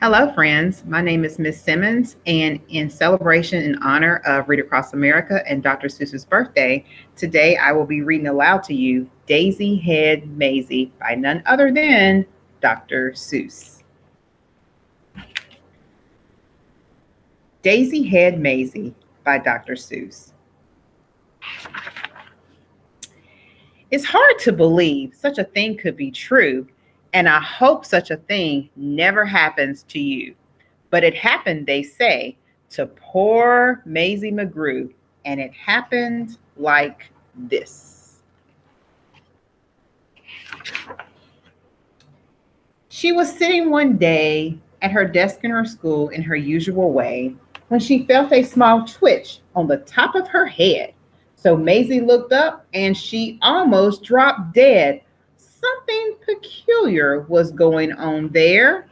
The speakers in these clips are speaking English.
Hello, friends. My name is Miss Simmons, and in celebration in honor of Read Across America and Dr. Seuss's birthday, today I will be reading aloud to you Daisy Head Mayzie by none other than Dr. Seuss. Daisy Head Mayzie by Dr. Seuss. It's hard to believe such a thing could be true, and I hope such a thing never happens to you. But it happened, they say, to poor Mayzie McGrew, and it happened like this. She was sitting one day at her desk in her school in her usual way when she felt a small twitch on the top of her head. So Mayzie looked up and she almost dropped dead. Something peculiar was going on there.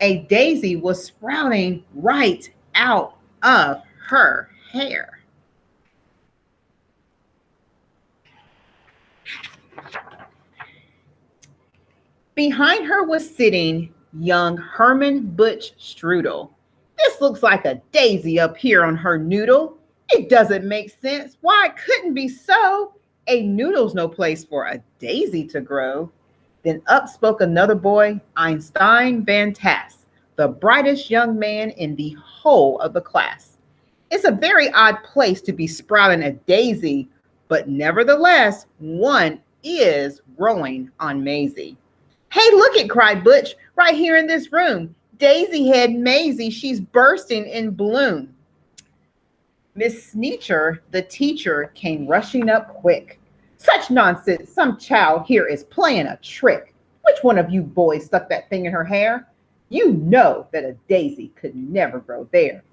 A daisy was sprouting right out of her hair. Behind her was sitting young Herman Butch Strudel. This looks like a daisy up here on her noodle. It doesn't make sense. Why it couldn't be so? A noodle's no place for a daisy to grow. Then up spoke another boy, Einstein Van Tass, the brightest young man in the whole of the class. It's a very odd place to be sprouting a daisy, but nevertheless, one is growing on Mayzie. Hey, look it, cried Butch, right here in this room. Daisy head Mayzie, she's bursting in bloom. Miss Sneecher, the teacher, came rushing up quick. Such nonsense, some child here is playing a trick. Which one of you boys stuck that thing in her hair? You know that a daisy could never grow there.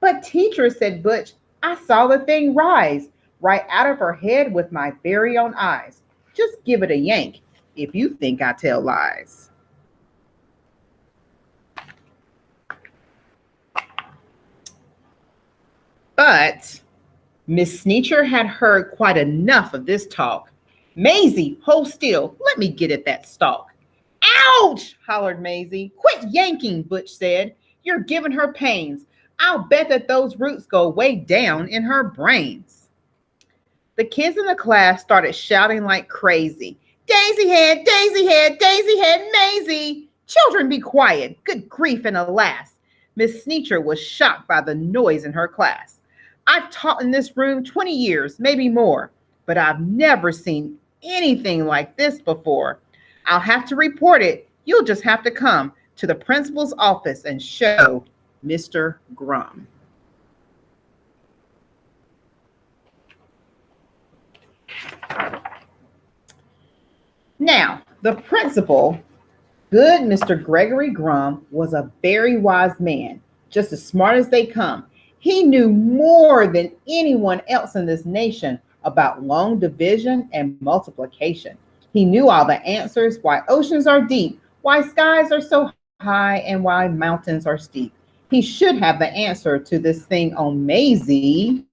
But teacher, said Butch, I saw the thing rise right out of her head with my very own eyes. Just give it a yank if you think I tell lies. But Miss Sneecher had heard quite enough of this talk. Mayzie, hold still. Let me get at that stalk. Ouch! Hollered Mayzie. Quit yanking, Butch said. You're giving her pains. I'll bet that those roots go way down in her brains. The kids in the class started shouting like crazy. Daisy head, Daisy head, Daisy head, Mayzie. Children, be quiet. Good grief and alas. Miss Sneecher was shocked by the noise in her class. I've taught in this room 20 years, maybe more, but I've never seen anything like this before. I'll have to report it. You'll just have to come to the principal's office and show Mr. Grum. Now, the principal, good Mr. Gregory Grum, was a very wise man, just as smart as they come. He knew more than anyone else in this nation about long division and multiplication. He knew all the answers, why oceans are deep, why skies are so high, and why mountains are steep. He should have the answer to this thing on Mayzie.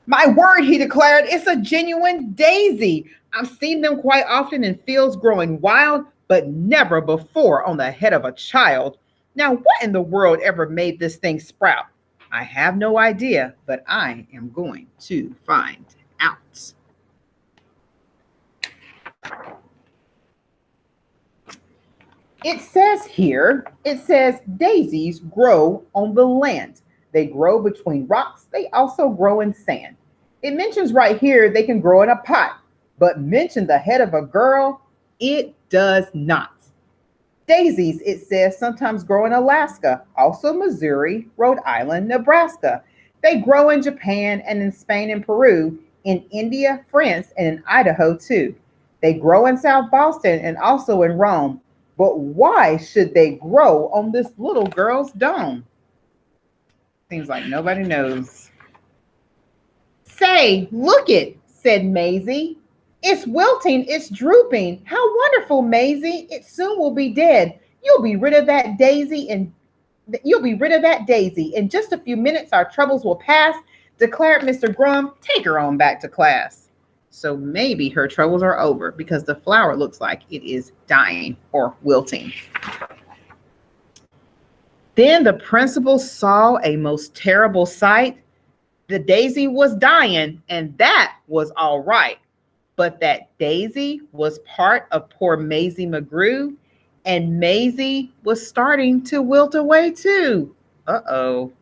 My word, he declared, it's a genuine daisy. I've seen them quite often in fields growing wild, but never before on the head of a child. Now, what in the world ever made this thing sprout? I have no idea, but I am going to find out. It says daisies grow on the land. They grow between rocks. They also grow in sand. It mentions right here they can grow in a pot, but mention the head of a girl, it does not. Daisies, it says, sometimes grow in Alaska, also Missouri, Rhode Island, Nebraska. They grow in Japan and in Spain and Peru, in India, France, and in Idaho too. They grow in South Boston and also in Rome. But why should they grow on this little girl's dome? Seems like nobody knows. Say, look it, said Mayzie. It's wilting, it's drooping. How wonderful, Mayzie. It soon will be dead. You'll be rid of that daisy and you'll be rid of that daisy. In just a few minutes, our troubles will pass, declared Mr. Grum. Take her on back to class. So maybe her troubles are over because the flower looks like it is dying or wilting. Then the principal saw a most terrible sight. The Daisy was dying, and that was all right. But that Daisy was part of poor Mayzie McGrew, and Mayzie was starting to wilt away too. Uh-oh.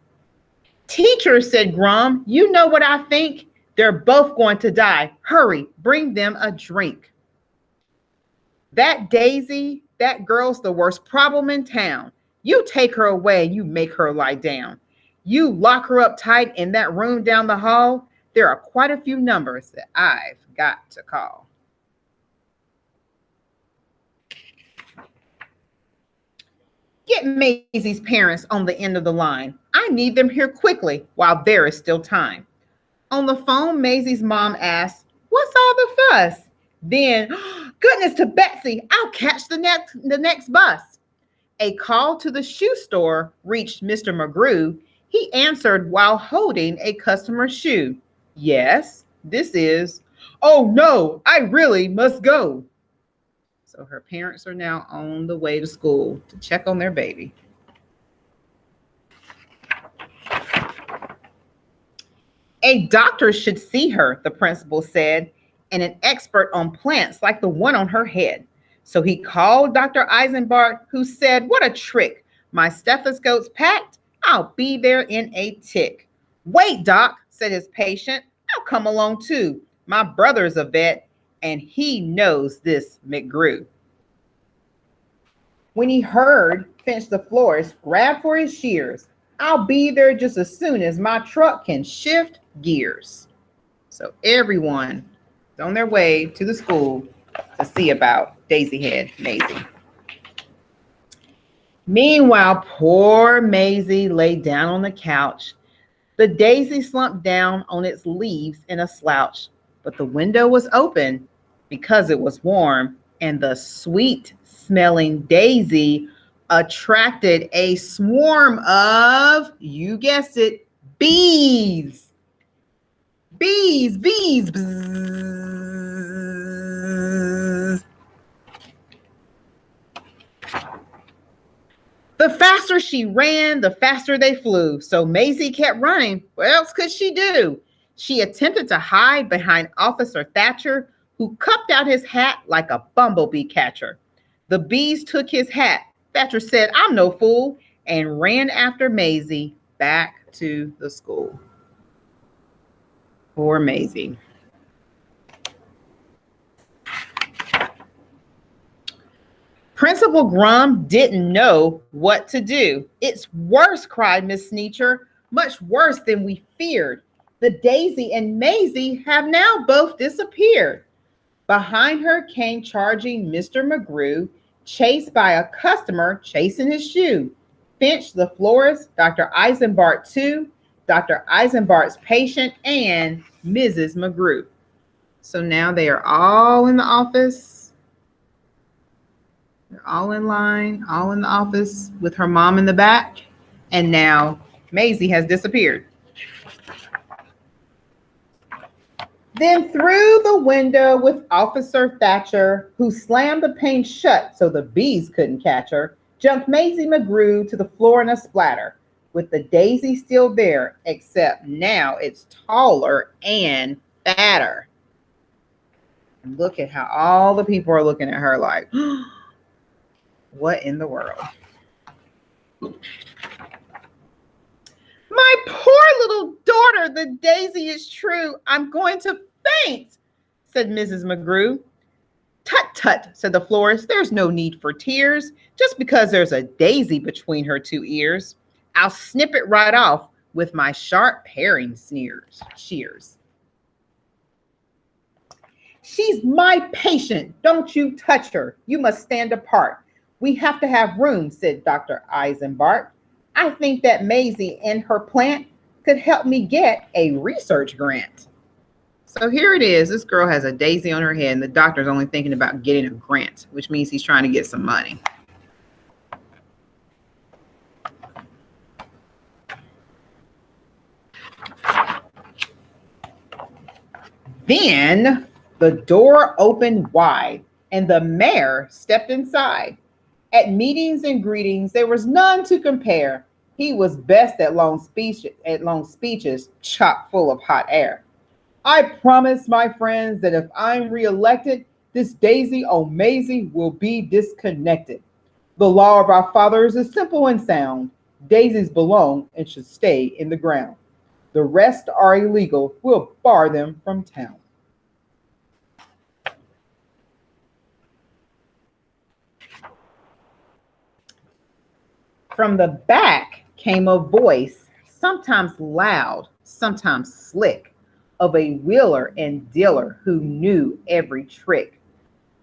Teacher, said Grum, you know what I think? They're both going to die. Hurry, bring them a drink. That Daisy, that girl's the worst problem in town. You take her away and you make her lie down. You lock her up tight in that room down the hall. There are quite a few numbers that I've got to call. Get Maisie's parents on the end of the line. I need them here quickly while there is still time. On the phone, Maisie's mom asked, what's all the fuss? Then, goodness to Betsy, I'll catch the next bus. A call to the shoe store reached Mr. McGrew. He answered while holding a customer's shoe. Yes, this is. Oh no, I really must go. So her parents are now on the way to school to check on their baby. A doctor should see her, the principal said, and an expert on plants like the one on her head. So he called Dr. Eisenbart, who said, what a trick. My stethoscope's packed. I'll be there in a tick. Wait, doc, said his patient. I'll come along too. My brother's a vet, and he knows this McGrew. When he heard Finch the florist grab for his shears, I'll be there just as soon as my truck can shift gears. So everyone is on their way to the school to see about Daisy Head Mayzie. Meanwhile, poor Mayzie lay down on the couch. The daisy slumped down on its leaves in a slouch, but the window was open because it was warm, and the sweet-smelling daisy attracted a swarm of, you guessed it, bees. Bees, bees, bzzz. The faster she ran, the faster they flew. So Mayzie kept running. What else could she do? She attempted to hide behind Officer Thatcher, who cupped out his hat like a bumblebee catcher. The bees took his hat. Thatcher said, I'm no fool, and ran after Mayzie back to the school. Poor Mayzie. Principal Grum didn't know what to do. It's worse, cried Miss Sneecher, much worse than we feared. The Daisy and Mayzie have now both disappeared. Behind her came charging Mr. McGrew, chased by a customer chasing his shoe. Finch, the florist, Dr. Eisenbart, too, Dr. Eisenbart's patient, and Mrs. McGrew. So now they are all in the office. They're all in line, all in the office with her mom in the back. And now Mayzie has disappeared. Then through the window with Officer Thatcher, who slammed the pane shut so the bees couldn't catch her, jumped Mayzie McGrew to the floor in a splatter, with the daisy still there, except now it's taller and fatter. And look at how all the people are looking at her like, what in the world? My poor little daughter, the daisy is true. I'm going to faint, said Mrs. McGrew. Tut, tut, said the florist. There's no need for tears. Just because there's a daisy between her two ears, I'll snip it right off with my sharp paring shears. She's my patient. Don't you touch her. You must stand apart. We have to have room, said Dr. Eisenbart. I think that Mayzie and her plant could help me get a research grant. So here it is. This girl has a daisy on her head, and the doctor's only thinking about getting a grant, which means he's trying to get some money. Then the door opened wide, and the mayor stepped inside. At meetings and greetings, there was none to compare. He was best at long speeches chock full of hot air. I promise my friends that if I'm reelected, this Daisy Mayzie will be disconnected. The law of our fathers is simple and sound. Daisies belong and should stay in the ground. The rest are illegal. We'll bar them from town. From the back came a voice, sometimes loud, sometimes slick, of a wheeler and dealer who knew every trick.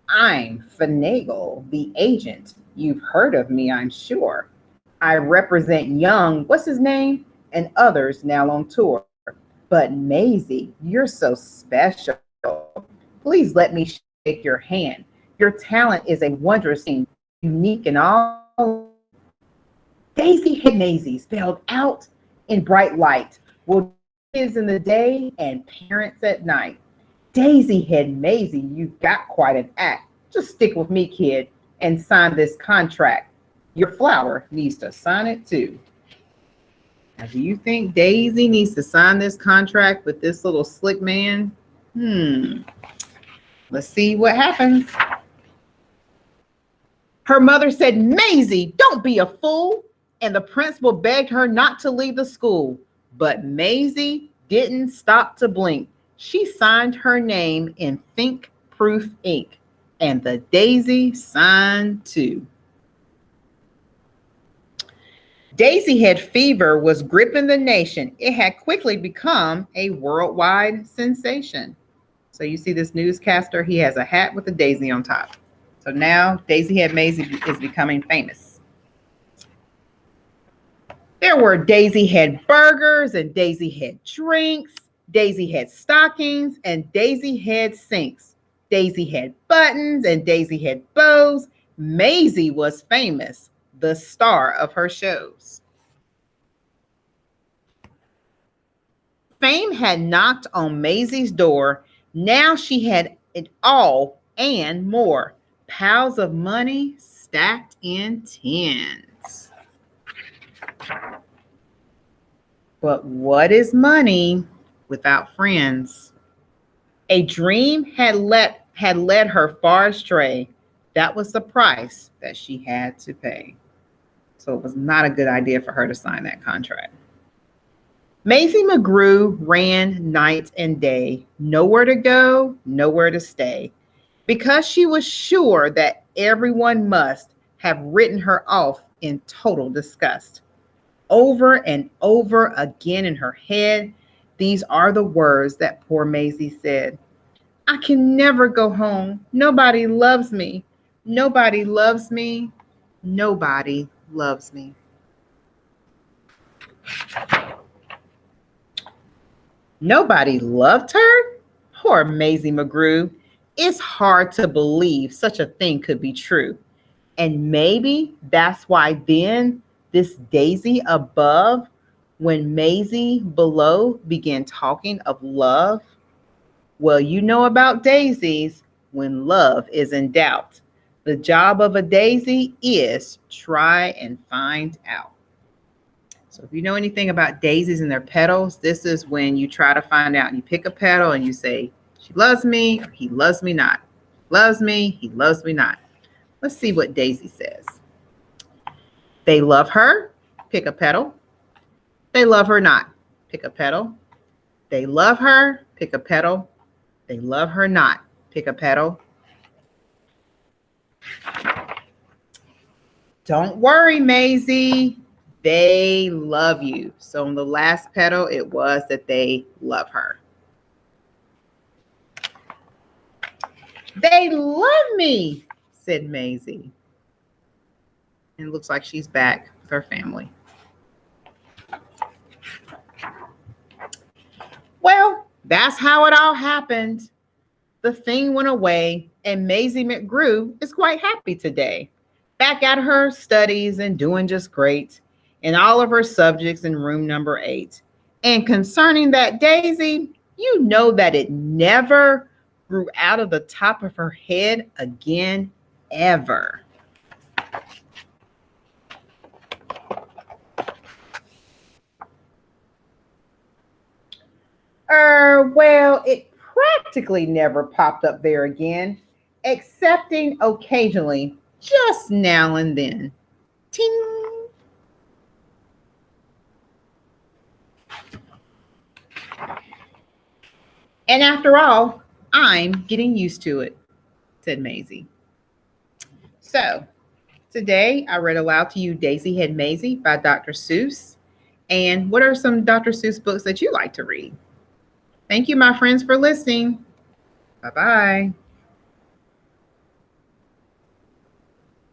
I'm Finagle, the agent. You've heard of me, I'm sure. I represent Young, what's his name? And others now on tour. But Mayzie, you're so special. Please let me shake your hand. Your talent is a wondrous thing, unique in all. Daisy had Mayzie spelled out in bright light. Will kids in the day and parents at night. Daisy head Mayzie, you've got quite an act. Just stick with me, kid, and sign this contract. Your flower needs to sign it too. Now, do you think Daisy needs to sign this contract with this little slick man? Let's see what happens. Her mother said, Mayzie, don't be a fool. And the principal begged her not to leave the school. But Mayzie didn't stop to blink. She signed her name in think-proof ink. And the Daisy signed too. Daisy head fever was gripping the nation. It had quickly become a worldwide sensation. So you see this newscaster, he has a hat with a daisy on top. So now Daisy head Mayzie is becoming famous. There were Daisy head burgers and Daisy head drinks, Daisy head stockings and Daisy head sinks, Daisy head buttons and Daisy head bows. Mayzie was famous, the star of her shows. Fame had knocked on Mayzie's door. Now she had it all and more. Piles of money stacked in tins. But what is money without friends? A dream had led her far astray. That was the price that she had to pay. So it was not a good idea for her to sign that contract. Mayzie McGrew ran night and day, nowhere to go, nowhere to stay, because she was sure that everyone must have written her off in total disgust. Over and over again in her head, these are the words that poor Mayzie said. I can never go home. Nobody loves me. Nobody loves me. Nobody loves me. Nobody loved her? Poor Mayzie McGrew. It's hard to believe such a thing could be true. And maybe that's why then this Daisy above, when Mayzie below began talking of love. Well, you know about daisies when love is in doubt. The job of a daisy is try and find out. So if you know anything about daisies and their petals, this is when you try to find out and you pick a petal and you say, she loves me or he loves me not. Loves me, he loves me not. Let's see what Daisy says. They love her, pick a petal. They love her not, pick a petal. They love her, pick a petal. They love her not, pick a petal. Don't worry, Mayzie. They love you. So on the last petal, it was that they love her. They love me, said Mayzie. And it looks like she's back with her family. Well, that's how it all happened. The thing went away, and Mayzie McGrew is quite happy today. Back at her studies and doing just great in all of her subjects in room number 8. And concerning that daisy, you know that it never grew out of the top of her head again, ever. So it practically never popped up there again, excepting occasionally, just now and then. Ting! And after all, I'm getting used to it, said Mayzie. So today I read aloud to you Daisy Had Mayzie by Dr. Seuss. And what are some Dr. Seuss books that you like to read? Thank you, my friends, for listening. Bye bye.